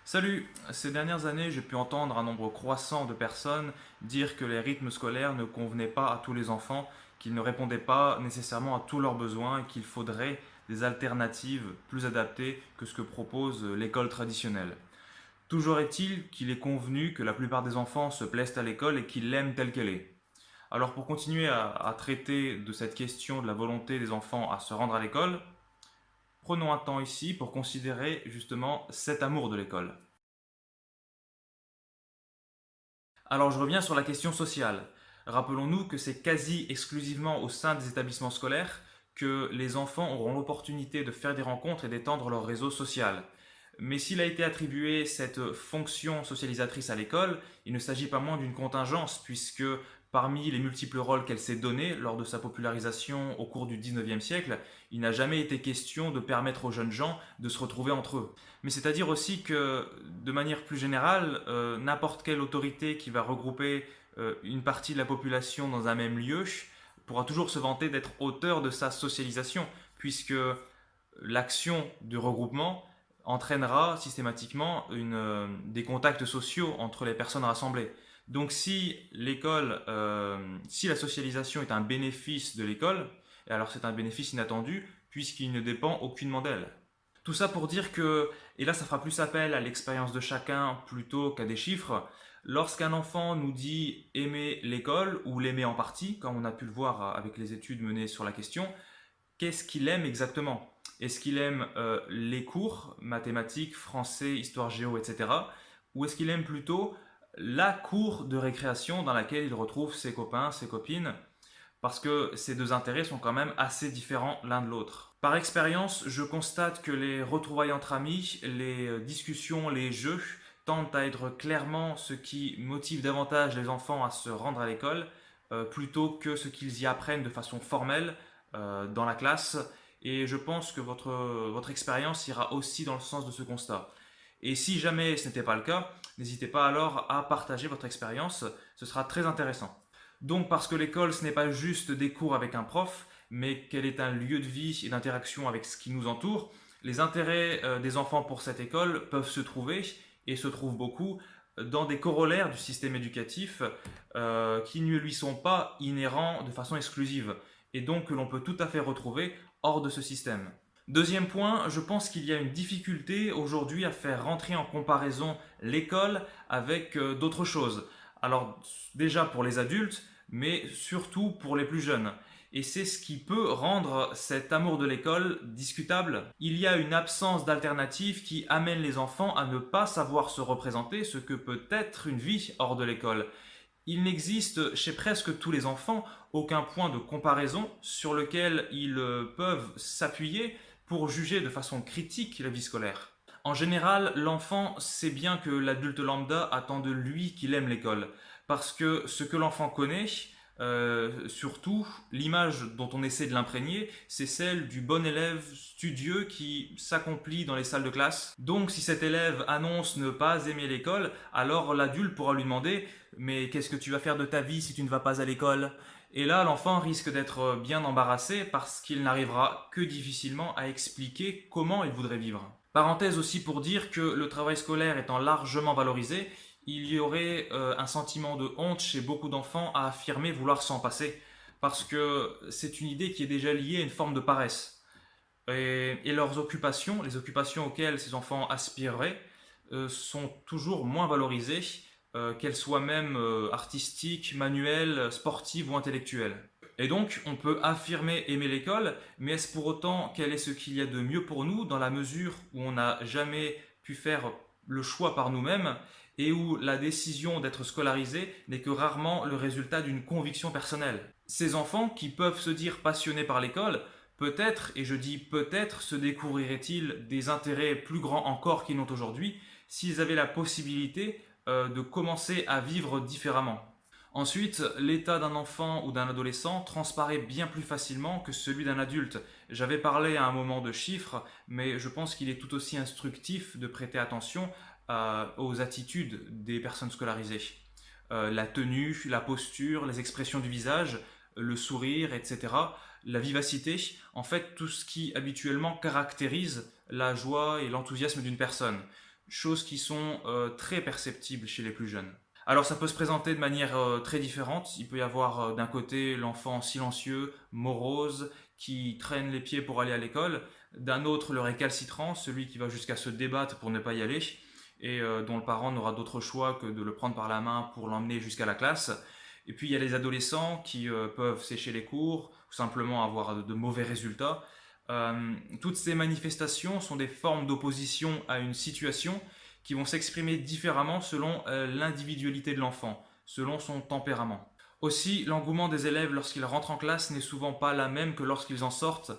Salut! Ces dernières années, j'ai pu entendre un nombre croissant de personnes dire que les rythmes scolaires ne convenaient pas à tous les enfants, qu'ils ne répondaient pas nécessairement à tous leurs besoins et qu'il faudrait des alternatives plus adaptées que ce que propose l'école traditionnelle. Toujours est-il qu'il est convenu que la plupart des enfants se plaisent à l'école et qu'ils l'aiment telle qu'elle est. Alors pour continuer à traiter de cette question de la volonté des enfants à se rendre à l'école, prenons un temps ici pour considérer justement cet amour de l'école. Alors je reviens sur la question sociale. Rappelons-nous que c'est quasi exclusivement au sein des établissements scolaires que les enfants auront l'opportunité de faire des rencontres et d'étendre leur réseau social. Mais s'il a été attribué cette fonction socialisatrice à l'école, il ne s'agit pas moins d'une contingence, puisque parmi les multiples rôles qu'elle s'est donnés lors de sa popularisation au cours du 19e siècle, il n'a jamais été question de permettre aux jeunes gens de se retrouver entre eux. Mais c'est-à-dire aussi que, de manière plus générale, n'importe quelle autorité qui va regrouper une partie de la population dans un même lieu pourra toujours se vanter d'être auteur de sa socialisation, puisque l'action du regroupement entraînera systématiquement des contacts sociaux entre les personnes rassemblées. Donc si si la socialisation est un bénéfice de l'école, et alors c'est un bénéfice inattendu puisqu'il ne dépend aucunement d'elle. Tout ça pour dire que, et là ça fera plus appel à l'expérience de chacun plutôt qu'à des chiffres, lorsqu'un enfant nous dit aimer l'école ou l'aimer en partie, comme on a pu le voir avec les études menées sur la question, qu'est-ce qu'il aime exactement? Est-ce qu'il aime les cours, mathématiques, français, histoire géo, etc. Ou est-ce qu'il aime plutôt la cour de récréation dans laquelle il retrouve ses copains, ses copines? Parce que ces deux intérêts sont quand même assez différents l'un de l'autre. Par expérience, je constate que les retrouvailles entre amis, les discussions, les jeux tendent à être clairement ce qui motive davantage les enfants à se rendre à l'école plutôt que ce qu'ils y apprennent de façon formelle dans la classe. Et je pense que votre expérience ira aussi dans le sens de ce constat. Et si jamais ce n'était pas le cas, n'hésitez pas alors à partager votre expérience, ce sera très intéressant. Donc parce que l'école, ce n'est pas juste des cours avec un prof, mais qu'elle est un lieu de vie et d'interaction avec ce qui nous entoure, les intérêts des enfants pour cette école peuvent se trouver, et se trouvent beaucoup, dans des corollaires du système éducatif qui ne lui sont pas inhérents de façon exclusive, et donc que l'on peut tout à fait retrouver hors de ce système. Deuxième point, je pense qu'il y a une difficulté aujourd'hui à faire rentrer en comparaison l'école avec d'autres choses. Alors déjà pour les adultes, mais surtout pour les plus jeunes. Et c'est ce qui peut rendre cet amour de l'école discutable. Il y a une absence d'alternative qui amène les enfants à ne pas savoir se représenter ce que peut être une vie hors de l'école. Il n'existe chez presque tous les enfants aucun point de comparaison sur lequel ils peuvent s'appuyer pour juger de façon critique la vie scolaire. En général, l'enfant sait bien que l'adulte lambda attend de lui qu'il aime l'école, parce que ce que l'enfant connaît, surtout l'image dont on essaie de l'imprégner, c'est celle du bon élève studieux qui s'accomplit dans les salles de classe. Donc si cet élève annonce ne pas aimer l'école, alors l'adulte pourra lui demander mais qu'est-ce que tu vas faire de ta vie si tu ne vas pas à l'école? Et là, l'enfant risque d'être bien embarrassé parce qu'il n'arrivera que difficilement à expliquer comment il voudrait vivre. Parenthèse aussi pour dire que le travail scolaire étant largement valorisé, il y aurait un sentiment de honte chez beaucoup d'enfants à affirmer vouloir s'en passer, parce que c'est une idée qui est déjà liée à une forme de paresse. Et leurs occupations, les occupations auxquelles ces enfants aspireraient, sont toujours moins valorisées, qu'elles soient même artistiques, manuelles, sportives ou intellectuelles. Et donc, on peut affirmer aimer l'école, mais est-ce pour autant qu'elle est ce qu'il y a de mieux pour nous dans la mesure où on n'a jamais pu faire le choix par nous-mêmes et où la décision d'être scolarisé n'est que rarement le résultat d'une conviction personnelle? Ces enfants qui peuvent se dire passionnés par l'école, peut-être, et je dis peut-être, se découvriraient-ils des intérêts plus grands encore qu'ils n'ont aujourd'hui s'ils avaient la possibilité de commencer à vivre différemment. Ensuite, l'état d'un enfant ou d'un adolescent transparaît bien plus facilement que celui d'un adulte. J'avais parlé à un moment de chiffres, mais je pense qu'il est tout aussi instructif de prêter attention aux attitudes des personnes scolarisées. La tenue, la posture, les expressions du visage, le sourire, etc. La vivacité, en fait tout ce qui habituellement caractérise la joie et l'enthousiasme d'une personne. choses qui sont très perceptibles chez les plus jeunes. Alors ça peut se présenter de manière très différente. Il peut y avoir d'un côté l'enfant silencieux, morose, qui traîne les pieds pour aller à l'école, d'un autre le récalcitrant, celui qui va jusqu'à se débattre pour ne pas y aller, et dont le parent n'aura d'autre choix que de le prendre par la main pour l'emmener jusqu'à la classe. Et puis il y a les adolescents qui peuvent sécher les cours, ou simplement avoir de mauvais résultats. Toutes ces manifestations sont des formes d'opposition à une situation qui vont s'exprimer différemment selon l'individualité de l'enfant, selon son tempérament. Aussi, l'engouement des élèves lorsqu'ils rentrent en classe n'est souvent pas la même que lorsqu'ils en sortent.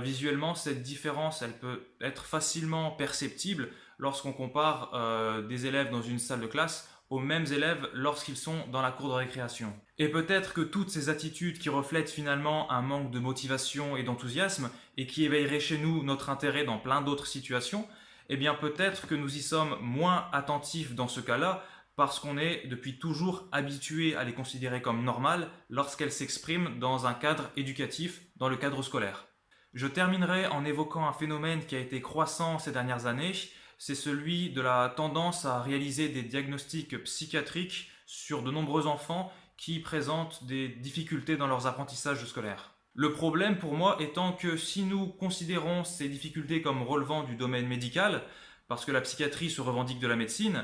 Visuellement, cette différence, elle peut être facilement perceptible lorsqu'on compare des élèves dans une salle de classe aux mêmes élèves lorsqu'ils sont dans la cour de récréation. Et peut-être que toutes ces attitudes qui reflètent finalement un manque de motivation et d'enthousiasme et qui éveilleraient chez nous notre intérêt dans plein d'autres situations, eh bien peut-être que nous y sommes moins attentifs dans ce cas-là parce qu'on est depuis toujours habitué à les considérer comme normales lorsqu'elles s'expriment dans un cadre éducatif, dans le cadre scolaire. Je terminerai en évoquant un phénomène qui a été croissant ces dernières années, c'est celui de la tendance à réaliser des diagnostics psychiatriques sur de nombreux enfants qui présentent des difficultés dans leurs apprentissages scolaires. Le problème pour moi étant que si nous considérons ces difficultés comme relevant du domaine médical, parce que la psychiatrie se revendique de la médecine,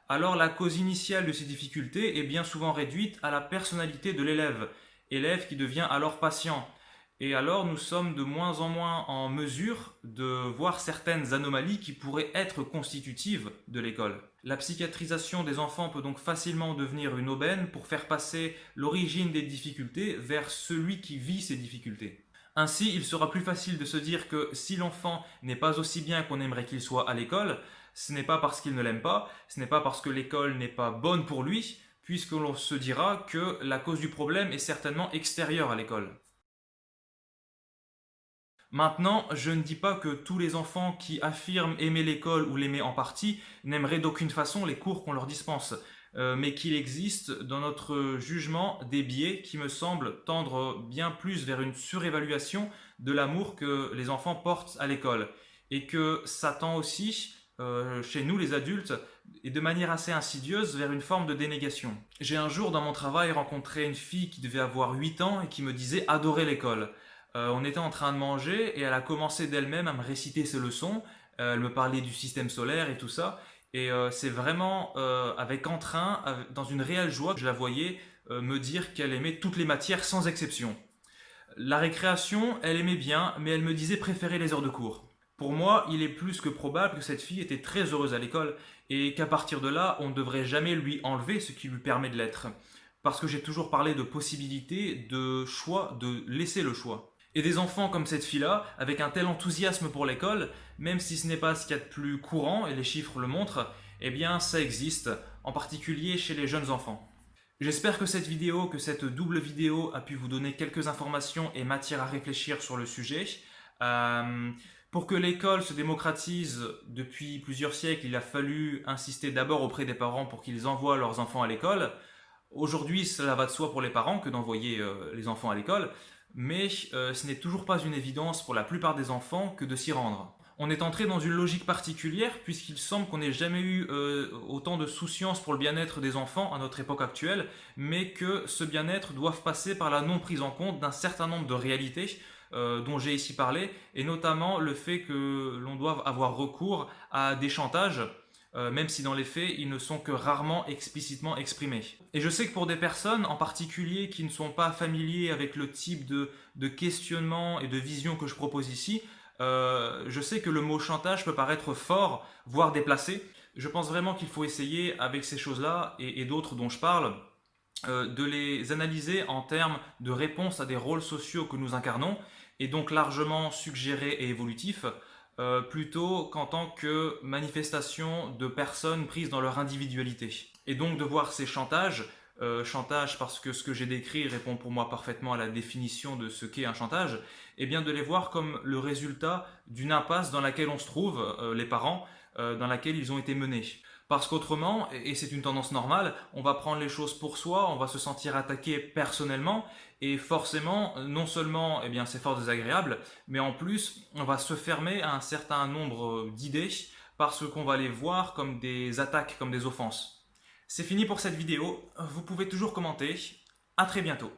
alors la cause initiale de ces difficultés est bien souvent réduite à la personnalité de l'élève, élève qui devient alors patient. Et alors nous sommes de moins en moins en mesure de voir certaines anomalies qui pourraient être constitutives de l'école. La psychiatrisation des enfants peut donc facilement devenir une aubaine pour faire passer l'origine des difficultés vers celui qui vit ces difficultés. Ainsi, il sera plus facile de se dire que si l'enfant n'est pas aussi bien qu'on aimerait qu'il soit à l'école, ce n'est pas parce qu'il ne l'aime pas, ce n'est pas parce que l'école n'est pas bonne pour lui, puisque l'on se dira que la cause du problème est certainement extérieure à l'école. Maintenant, je ne dis pas que tous les enfants qui affirment aimer l'école ou l'aimer en partie n'aimeraient d'aucune façon les cours qu'on leur dispense, mais qu'il existe dans notre jugement des biais qui me semblent tendre bien plus vers une surévaluation de l'amour que les enfants portent à l'école, et que ça tend aussi, chez nous les adultes, et de manière assez insidieuse, vers une forme de dénégation. J'ai un jour dans mon travail rencontré une fille qui devait avoir 8 ans et qui me disait adorer l'école. On était en train de manger et elle a commencé d'elle-même à me réciter ses leçons. Elle me parlait du système solaire et tout ça. Et c'est vraiment avec entrain, dans une réelle joie, que je la voyais me dire qu'elle aimait toutes les matières sans exception. La récréation, elle aimait bien, mais elle me disait préférer les heures de cours. Pour moi, il est plus que probable que cette fille était très heureuse à l'école et qu'à partir de là, on ne devrait jamais lui enlever ce qui lui permet de l'être. Parce que j'ai toujours parlé de possibilité, de choix, de laisser le choix. Et des enfants comme cette fille-là, avec un tel enthousiasme pour l'école, même si ce n'est pas ce qu'il y a de plus courant, et les chiffres le montrent, eh bien ça existe, en particulier chez les jeunes enfants. J'espère que cette double vidéo a pu vous donner quelques informations et matière à réfléchir sur le sujet. Pour que l'école se démocratise depuis plusieurs siècles, il a fallu insister d'abord auprès des parents pour qu'ils envoient leurs enfants à l'école. Aujourd'hui, cela va de soi pour les parents que d'envoyer les enfants à l'école, mais ce n'est toujours pas une évidence pour la plupart des enfants que de s'y rendre. On est entré dans une logique particulière puisqu'il semble qu'on n'ait jamais eu autant de souciance pour le bien-être des enfants à notre époque actuelle, mais que ce bien-être doit passer par la non prise en compte d'un certain nombre de réalités dont j'ai ici parlé, et notamment le fait que l'on doive avoir recours à des chantages, même si dans les faits, ils ne sont que rarement explicitement exprimés. Et je sais que pour des personnes en particulier qui ne sont pas familiers avec le type de questionnement et de vision que je propose ici, je sais que le mot chantage peut paraître fort, voire déplacé. Je pense vraiment qu'il faut essayer, avec ces choses-là et d'autres dont je parle, de les analyser en termes de réponse à des rôles sociaux que nous incarnons, et donc largement suggérés et évolutifs, plutôt qu'en tant que manifestation de personnes prises dans leur individualité. Et donc de voir ces chantages, chantage parce que ce que j'ai décrit répond pour moi parfaitement à la définition de ce qu'est un chantage, et bien de les voir comme le résultat d'une impasse dans laquelle on se trouve, les parents, dans laquelle ils ont été menés. Parce qu'autrement, et c'est une tendance normale, on va prendre les choses pour soi, on va se sentir attaqué personnellement, et forcément, non seulement c'est fort désagréable, mais en plus, on va se fermer à un certain nombre d'idées, parce qu'on va les voir comme des attaques, comme des offenses. C'est fini pour cette vidéo, vous pouvez toujours commenter. À très bientôt.